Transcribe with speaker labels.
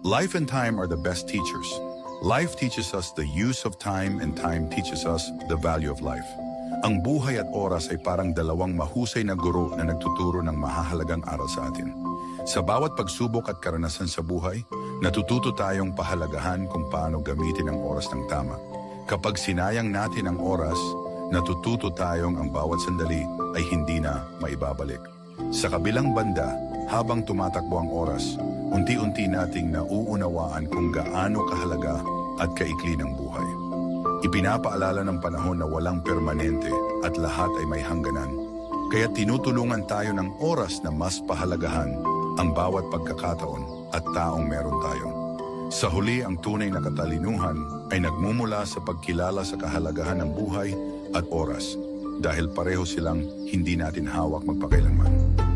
Speaker 1: Life and time are the best teachers. Life teaches us the use of time and time teaches us the value of life. Ang buhay at oras ay parang dalawang mahusay na guro na nagtuturo ng mahahalagang aral sa atin. Sa bawat pagsubok at karanasan sa buhay, natututo tayong pahalagahan kung paano gamitin ang oras ng tama. Kapag sinayang natin ang oras, natututo tayong ang bawat sandali ay hindi na maibabalik. Sa kabilang banda, habang tumatakbo ang oras, unti-unti nating nauunawaan kung gaano kahalaga at kaikli ng buhay. Ipinapaalala ng panahon na walang permanente at lahat ay may hangganan. Kaya tinutulungan tayo ng oras na mas pahalagahan ang bawat pagkakataon at taong meron tayo. Sa huli, ang tunay na katalinuhan ay nagmumula sa pagkilala sa kahalagahan ng buhay at oras dahil pareho silang hindi natin hawak magpakailanman.